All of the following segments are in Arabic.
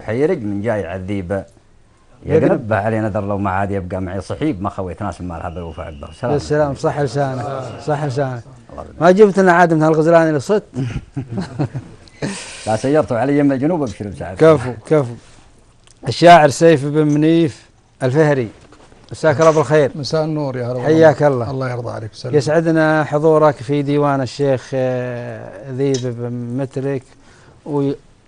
حيرج من جاي عذيبه يقلب علي نذر لو ما عاد يبقى معي صحيب ما خويت ناس مال هذا الوفاء عبه السلام صح لسانك صح لسانك ما جبت لنا عاد من هالغزلان اللي صدت لا سيرتوا علي يم الجنوب ابشر بسعد كفو الشاعر سيف بن منيف الفهري مساك الله بالخير. مساء النور يا هلا حياك الله. الله يرضى عليك وسلم. يسعدنا حضورك في ديوان الشيخ ذيب بن مترك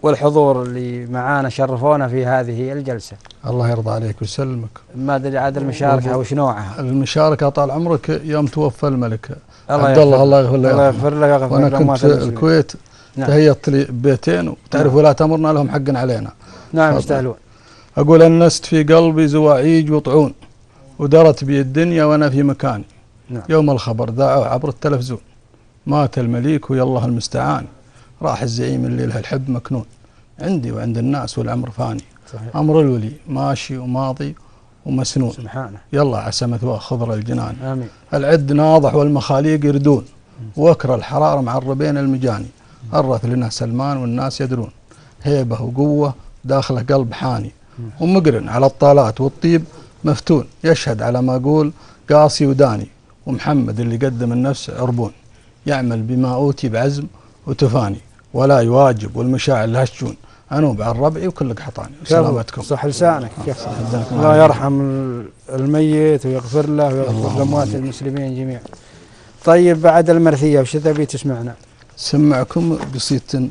والحضور اللي معانا شرفونا في هذه الجلسة. الله يرضى عليك ويسلمك. ما ادري عاد المشاركة وش نوعها؟ المشاركة طال عمرك يوم توفى الملك الله يغفر له. الله يغفر له. وانا كنت في الكويت. نعم. تهيأت لي بيتين وتعرف. نعم. ولا تمرنا لهم حق علينا. نعم يستاهلون. اقول انست في قلبي زواعيج وطعون ودرت بي الدنيا وانا في مكاني. نعم. يوم الخبر ذاعوا عبر التلفزيون مات المليك ويالله المستعان راح الزعيم اللي له الحب مكنون عندي وعند الناس والعمر فاني. صحيح. أمر الولي ماشي وماضي ومسنون سبحانه يلا عسى مثواه خضر الجنان. آمين. العد ناضح والمخاليق يردون وكر الحرارة معربين المجاني أرث لنا سلمان والناس يدرون هيبة وقوة داخله قلب حاني ومقرن على الطالات والطيب مفتون يشهد على ما أقول قاسي وداني ومحمد اللي قدم النفس عربون يعمل بما أوتي بعزم وتفاني ولا يواجب والمشاعر لها شجون أنوب عن ربعي وكلك حطاني. سلامتكم. صح لسانك. الله يرحم الميت ويغفر له ويغفر لأموات المسلمين جميعا. طيب بعد المرثية وش تبي تسمعنا؟ سمعكم قصيدة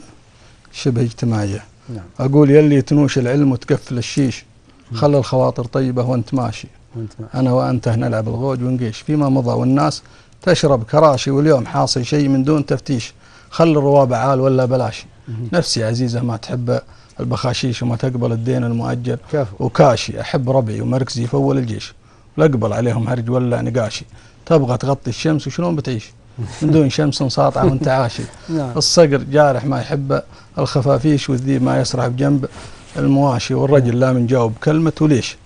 شبه اجتماعية. نعم. أقول يلي تنوش العلم وتقفل الشيش خلي الخواطر طيبة وانت ماشي. أنا وأنت نلعب الغوج ونقيش فيما مضى والناس تشرب كراشي واليوم حاصل شيء من دون تفتيش خلي الروابع عال ولا بلاشي. نفسي عزيزة ما تحب البخاشيش وما تقبل الدين المؤجل وكاشي أحب ربعي ومركزي في أول الجيش لا أقبل عليهم هرج ولا نقاشي تبغى تغطي الشمس وشلون بتعيش من دون شمس ساطعة وانت عاشي. الصقر جارح ما يحب الخفافيش والذيب ما يسرح بجنب المواشي والرجل لا من جاوب كلمة وليش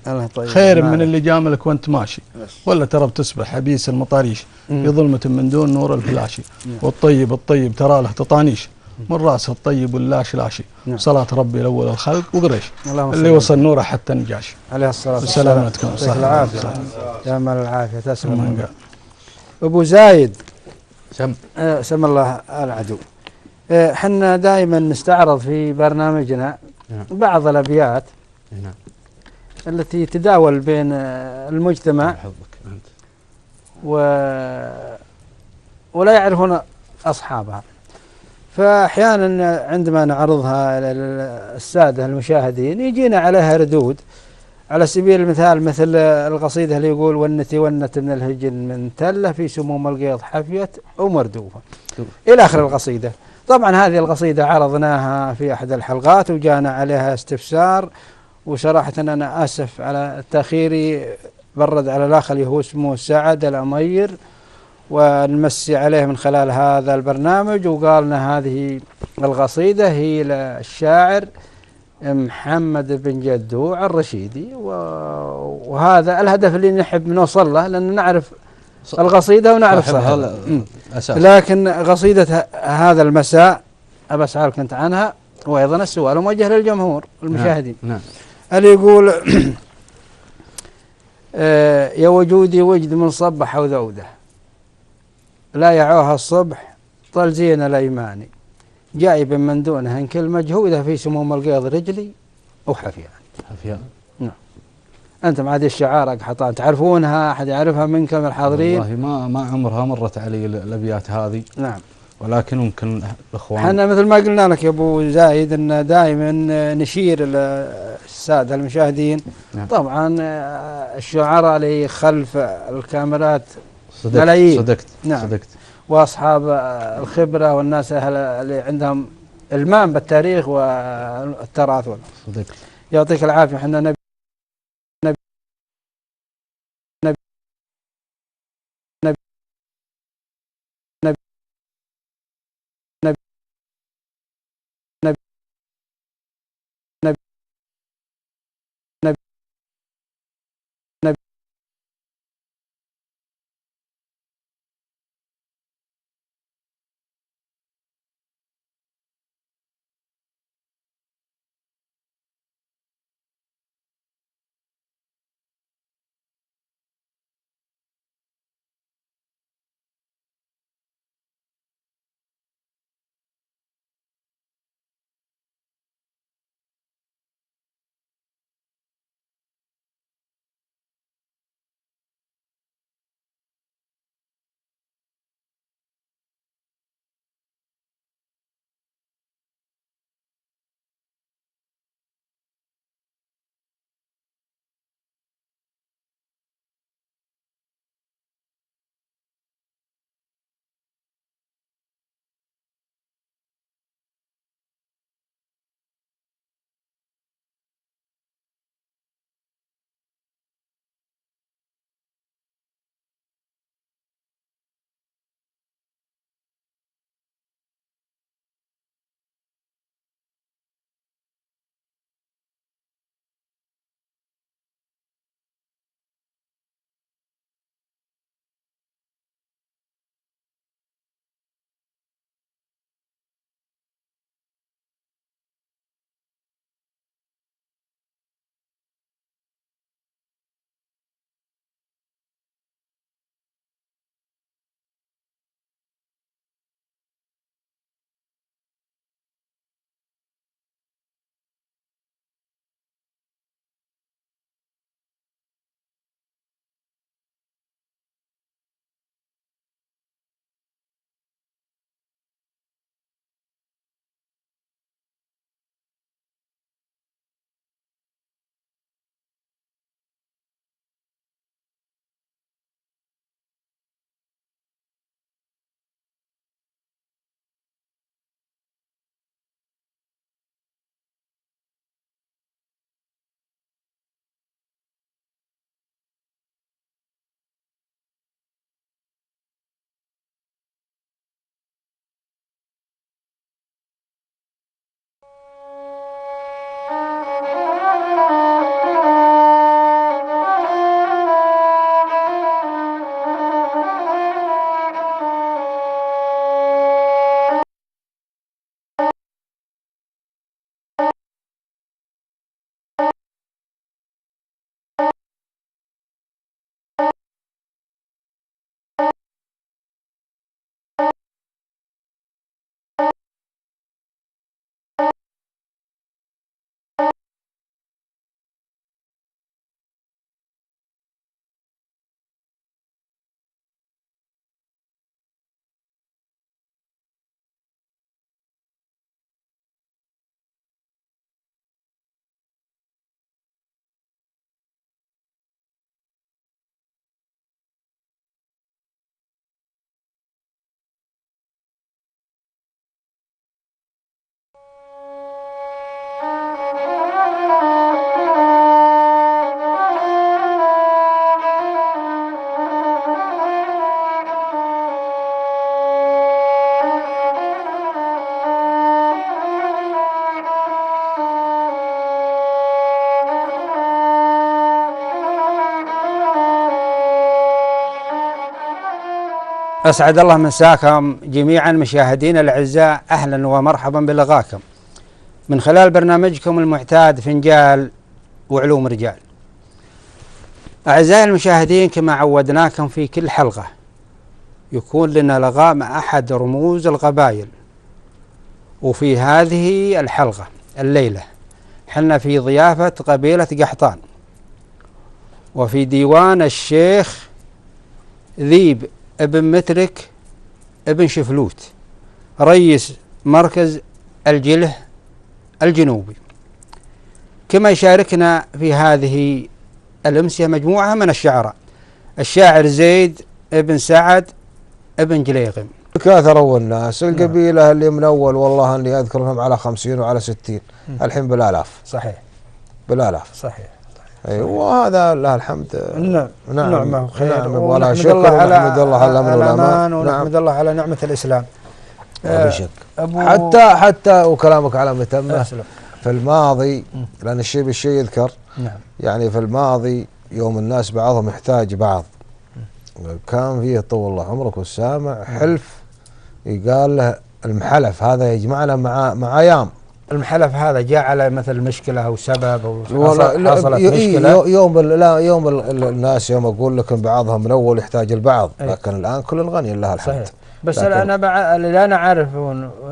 خير من اللي جاملك وانت ماشي ولا ترى بتسبح حبيس المطاريش بظلمة من دون نور الفلاشي والطيب الطيب ترى له تطانيش من راسه الطيب واللاش لاشي. صلاة ربي الأول الخلق وقريش اللي وصل نوره حتى نجاشي عليه الصلاة والسلام. سلامتكم صح العافية يا مال العافية تسلم. أبو زايد سم الله العدو. حنا دائما نستعرض في برنامجنا بعض الأبيات التي تداول بين المجتمع ولا يعرفون أصحابها فأحيانا عندما نعرضها للسادة المشاهدين يجينا عليها ردود على سبيل المثال مثل القصيدة اللي يقول ونتي ونت من الهجن من تلة في سموم القيض حفيت ومردوفة إلى آخر القصيدة. طبعا هذه القصيدة عرضناها في أحد الحلقات وجانا عليها استفسار وصراحة أنا آسف على تأخيري برد على الأخ اللي هو اسمه سعد الأمير ونمسي عليه من خلال هذا البرنامج وقالنا هذه القصيدة هي للشاعر محمد بن جدوع الرشيدي وهذا الهدف اللي نحب نوصل له لأن نعرف القصيدة ونعرف صاحبها لكن قصيدة هذا المساء أبى أسألك أنت عنها وأيضا السؤال موجه للجمهور المشاهدين. نعم. اللي يقول يا وجودي وجد من صبح وذوده لا يعوها الصبح طل زين الأيماني جايب من دونها إن كل مجهودها في سموم القيض رجلي وحفيان. نعم. أنتم عاد الشعار حطان تعرفونها أحد يعرفها منكم الحاضرين؟ والله ما عمرها مرت علي الأبيات هذه. نعم. ولكن ممكن الإخوان احنا مثل ما قلنا لك يا أبو زايد أن دائما نشير السادة المشاهدين. نعم. طبعا الشعراء اللي خلف الكاميرات ملايين. صدقت. نعم. صدقت. وأصحاب الخبرة والناس اللي عندهم المام بالتاريخ والتراث. صدقت. يعطيك العافية. احنا نبي أسعد الله مساكم جميعا مشاهدينا الأعزاء، أهلا ومرحبا بلقاكم من خلال برنامجكم المعتاد فنجال وعلوم رجال. أعزائي المشاهدين، كما عودناكم في كل حلقة يكون لنا لقاء مع أحد رموز القبائل، وفي هذه الحلقة الليلة حنا في ضيافة قبيلة قحطان، وفي ديوان الشيخ ذيب ابن مترك ابن شفلوت رئيس مركز الجله الجنوبي. كما يشاركنا في هذه الأمسية مجموعة من الشعراء: الشاعر زيد ابن سعد ابن جليغم. كثروا الناس القبيلة اللي من أول والله أني أذكرهم على 50 وعلى 60، الحين بالآلاف. صحيح، بالآلاف. صحيح. أيوة، وهذا لله الحمد. نعم خير، ولا شكر، ونحمد الله على الأمن والأمان، ونحمد الله على نعمة الإسلام. بشك. حتى وكلامك على متمة في الماضي، لأن الشيء بالشيء يذكر. نعم. يعني في الماضي يوم الناس بعضهم يحتاج بعض، كان فيه طول الله عمرك والسامع حلف يقال له المحلف هذا يجمعنا مع أيام. المحلف هذا جاء على مثل مشكلة أو سبب أو حصلت مشكلة؟ يوم الناس يوم أقول لك بعضهم من أول يحتاج البعض، لكن الآن كل الغني لله الحمد. صحيح. بس اللي أنا أعرف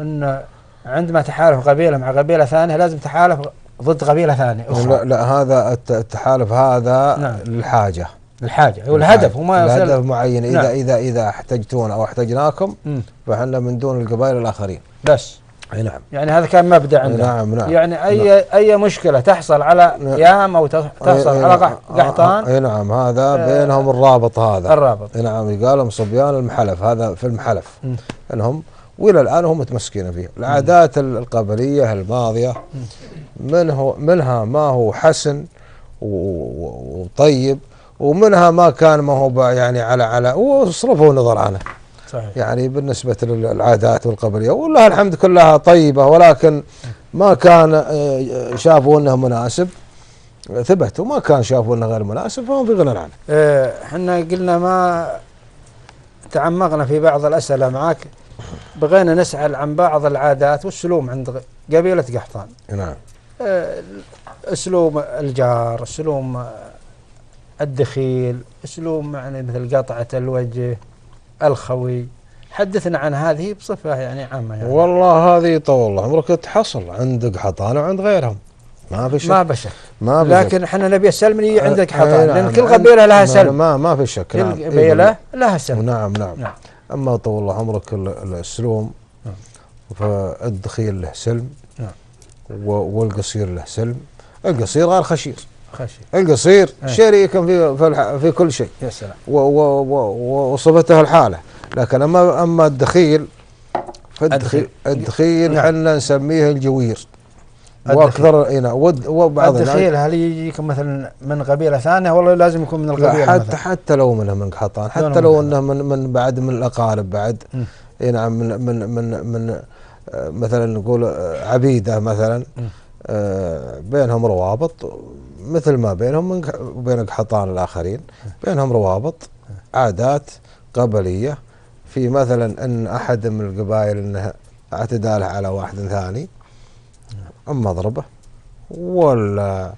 أن عندما تحالف قبيلة مع قبيلة ثانية لازم تحالف ضد قبيلة ثانية أخرى. لا هذا التحالف هذا نعم. للحاجة والهدف، وما الهدف معين. نعم. إذا احتجتون أو احتجناكم فإحنا من دون القبائل الآخرين بس. أي نعم. يعني هذا كان مبدأ عندنا. نعم. يعني أي مشكلة تحصل على يام أو تحصل على قحطان. أي نعم، هذا بينهم الرابط هذا. الرابط. أي نعم، يقالهم صبيان المحلف، هذا في المحلف. إنهم وإلى الآن هم متمسكين فيه. العادات القبلية الماضية منها ما هو حسن وطيب، ومنها ما كان ما هو يعني على وصرفوا النظر عنه. صحيح. يعني بالنسبة للعادات والقبلية والله الحمد كلها طيبة، ولكن ما كان شافوا انه مناسب ثبت، وما كان شافوا انه غير مناسب فهم في غنى عنه. احنا قلنا ما تعمقنا في بعض الأسئلة معك، بغينا نسأل عن بعض العادات والسلوم عند قبيلة قحطان. نعم. اسلوب الجار، اسلوب الدخيل، اسلوب يعني مثل قطعة الوجه، الخوي. حدثنا عن هذه بصفة يعني عامة. يعني والله هذه طول الله عمرك تحصل عند قحطان وعند غيرهم، ما في شك. ما بشك. لكن احنا نبي السلم اللي عند قحطان، لأن كل قبيلة لها سلم. ما في شك. كل قبيلة لها سلم. نعم. أما طول الله عمرك السلوم فالدخيل له سلم، والقصير له سلم. القصير غير خشير. القصير شريك في كل شيء. يا سلام. وصفته الحالة. لكن أما الدخيل فالدخيل احنا نسميه الجوير. واكثر هنا وبعض الدخيل هل يجيكم مثلا من قبيلة ثانية والله لازم يكون من القبيلة؟ حتى لو منه من قحطان، حتى لو انه من بعد من الأقارب بعد. نعم. من مثلا نقول عبيدة مثلا، بينهم روابط مثل ما بينهم وبين قحطان الآخرين، بينهم روابط عادات قبلية. في مثلا أن أحد من القبائل أنه اعتداله على واحد ثاني، أما ضربه ولا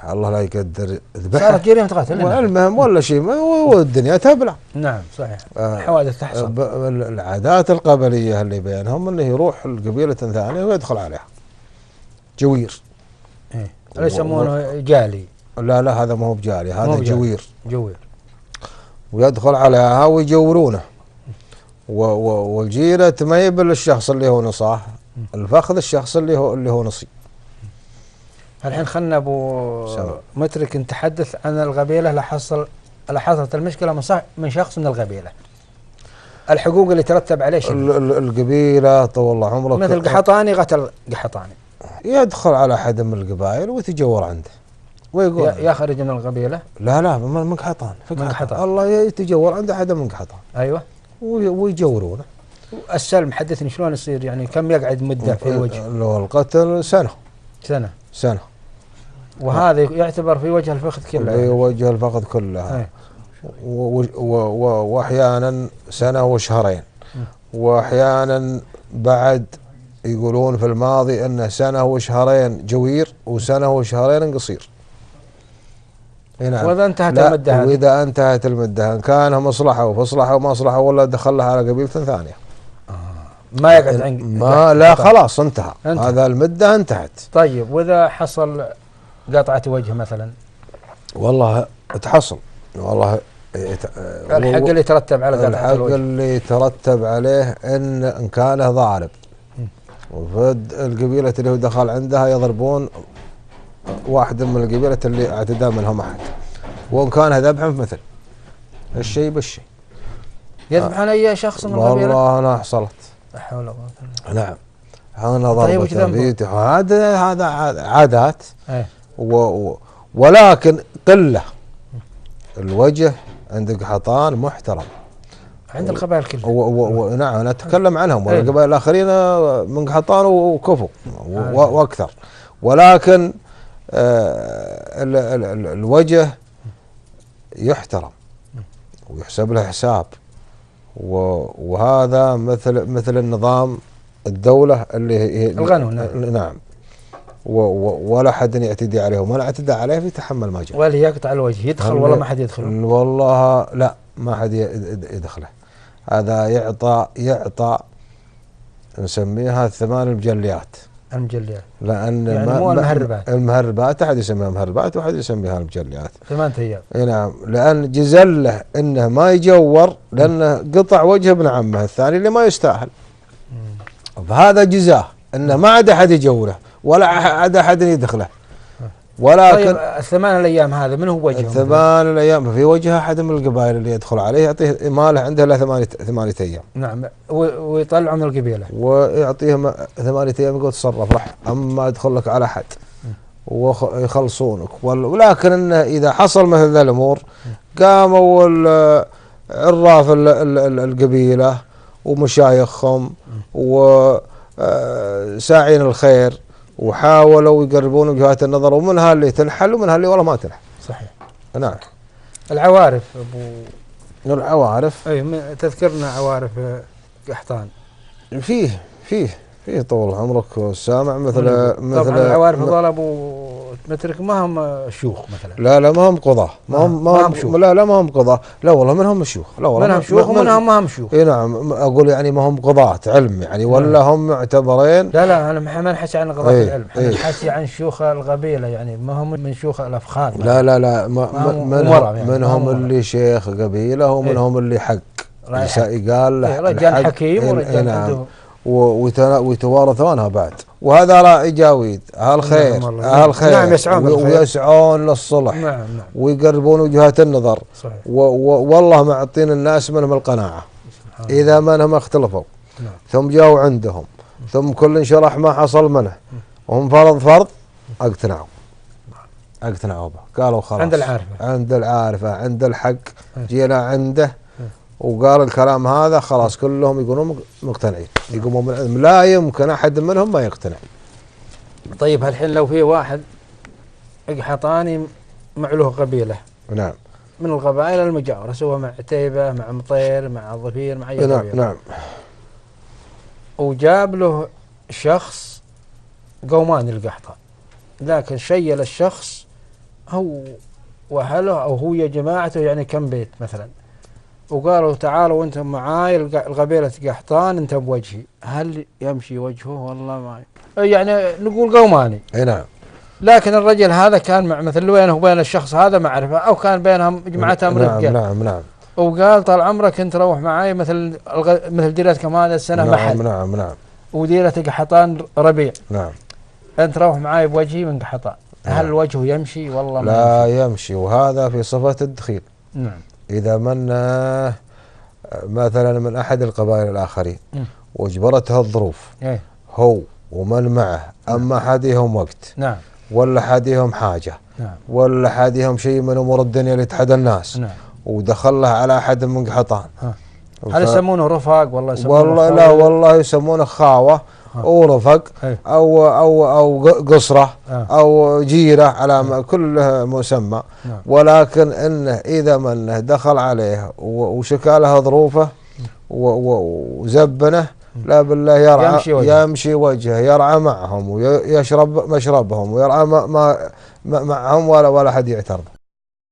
الله لا يقدر ذبحه، صارت جريمة قتل. المهم ولا شيء، والدنيا تبلع. نعم صحيح. حوادث تحصل. العادات القبلية اللي بينهم أنه يروح القبيلة ثانية ويدخل عليها جوير. اللي يسمونه جالي. لا هذا ما هو بجالي، هذا جوير. ويدخل عليها ويجورونه. والجيرة ما يبل الشخص اللي هو نصاه، الفخذ الشخص اللي هو نصي. الحين خلنا ابو مترك نتحدث عن القبيله اللي حصلت المشكله من شخص من القبيله، الحقوق اللي ترتب عليه القبيله طول الله عمرك. مثل قحطاني قتل قحطاني، يدخل على احد من القبائل ويتجور عنده ويقول يخرج من القبيله. لا من قحطان. الله يتجور عند احد من قحطان. ايوه. ويجورونه. السلم حدثني شلون يصير، يعني كم يقعد مده في الوجه؟ لو القتل سنه. وهذا يعتبر في وجه الفخذ كله. في وجه الفخذ كله. واحيانا سنة وشهرين، واحيانا بعد يقولون في الماضي انه سنة وشهرين جوير وسنة وشهرين قصير. نعم. واذا انتهت المدة، واذا انتهت المدة ان كان مصلحة وفصلحة ومصلحة ولا دخلها على قبيلة ثانية ما يقعد عند ما لا خلاص انتهى. هذا المدة انتهت. طيب واذا حصل قطعة وجه مثلا؟ والله تحصل، والله الحق اللي يترتب على قطعة الحق الوجه اللي يترتب عليه ان كانه ضارب، وفد القبيلة اللي هو دخل عندها يضربون واحد من القبيلة اللي اعتدى منهم احد، وان كان ذبحا مثل الشيء بالشيء. يذبح على اي شخص من القبيلة؟ والله انا حصلت. لا حول ولا قوة. نعم. انا ضربت هذا عادات. ولكن قلة الوجه عند قحطان محترم عند القبائل كلها. نعم انا اتكلم عنهم، والقبائل الاخرين من قحطان وكفو واكثر، ولكن الوجه يحترم ويحسب له حساب، وهذا مثل النظام الدولة اللي هي القانون. نعم. ولا حد يعتدي عليهم، ولا اعتدى عليه يتحمل ما جاء. ولا يقطع الوجه يدخل ولا ما حد يدخل؟ والله لا، ما حد يدخله. هذا يعطى نسميها 8 مجليات. المجليات لان يعني مو المهربات احد يسميها مهربات واحد يسميها المجليات. 8 ايام. نعم، لان جزله انه ما يجور، لانه قطع وجه ابن عمه الثاني اللي ما يستاهل. فهذا جزاه انه ما عاد احد يجوره ولا عاد احد يدخله. ولكن طيب الثمان الايام هذا من هو وجهه؟ الثمان الايام في وجه احد من القبائل اللي يدخل عليه يعطيه ماله عنده الا 8 ايام. نعم، ويطلعوا من القبيله ويعطيهم 8 ايام يقول تصرف راح، اما يدخل لك على حد ويخلصونك. ولكن انه اذا حصل مثل ذا الامور قاموا عراف القبيله ومشايخهم وساعين الخير وحاولوا يقربون وجهات النظر، ومنها اللي تنحل ومنها اللي والله ما تنحل. صحيح. نعم. العوارف ابو العوارف تذكرنا عوارف قحطان. فيه طول عمرك سامع مثل طبعا العوارف هذول ابو مترك ما هم شيوخ مثلا. لا ما هم قضاة، ما هم شيوخ. لا ما هم قضاة، لا والله منهم شيوخ، لا والله منهم شيوخ ومنهم ما هم شيوخ. اي نعم، اقول يعني ما هم قضاة علم يعني، ولا هم معتبرين. لا انا ما نحكي عن قضاة العلم، احنا نحكي عن شيوخ القبيلة، يعني ما هم من شيوخ الافخاذ. لا منهم اللي شيخ قبيلة ومنهم اللي حق يقال له رجال حكيم ورجال عنده ويتوارثونها بعد. وهذا راعي جاويد اهل خير، نعم ويسعون للصلح. نعم. ويقربون وجهات النظر. صحيح. والله معطين الناس منهم القناعة اذا منهم اختلفوا. نعم. ثم جاوا عندهم ثم كل شرح ما حصل منه وهم فرض اقتنعوا به، قالوا خلاص عند العارفة عند الحق جينا عنده وقال الكلام هذا خلاص كلهم يقولون مقتنعين، يقومون من علم، لا يمكن احد منهم ما يقتنع. طيب الحين لو في واحد قحطاني معله قبيله، نعم، من القبائل المجاورة سواء مع عتيبة مع مطير مع ظفير مع اي قبيله، نعم، وجاب له شخص قومان القحطان، لكن شيل الشخص هو واهله او هو يا جماعته، يعني كم بيت مثلا، وقالوا تعالوا انتم معاي القبيلة قحطان انت بوجهي، هل يمشي وجهه؟ والله ما يعني نقول قوماني. اي نعم. لكن الرجل هذا كان مع مثل بينه وبين الشخص هذا معرفة، او كان بينهم جماعتهم رجال. نعم. وقال طال عمرك انت روح معاي مثل ديرتكم هذا السنة محل. نعم. وديرة قحطان ربيع. نعم. انت روح معاي بوجهي من قحطان. هل وجهه يمشي؟ والله ما لا يمشي. وهذا في صفة الدخيل. نعم. إذا من مثلا من أحد القبائل الآخرين واجبرته الظروف، هو ومن معه، أما حديهم وقت، نعم، ولا حديهم حاجة، نعم، ولا حديهم شيء من أمور الدنيا اللي تحدى الناس، نعم، ودخل له على أحد من قحطان، هل يسمونه رفاق والله والله لا والله يسمونه خاوة. ورفق أو قصرة أو جيرة على كل مسمى، ولكن إنه إذا منه دخل عليه وشكى له ظروفه وزبنه، لا بالله يمشي وجهه، يرعى معهم ويشرب مشربهم ويرعى معهم ولا حد يعترض.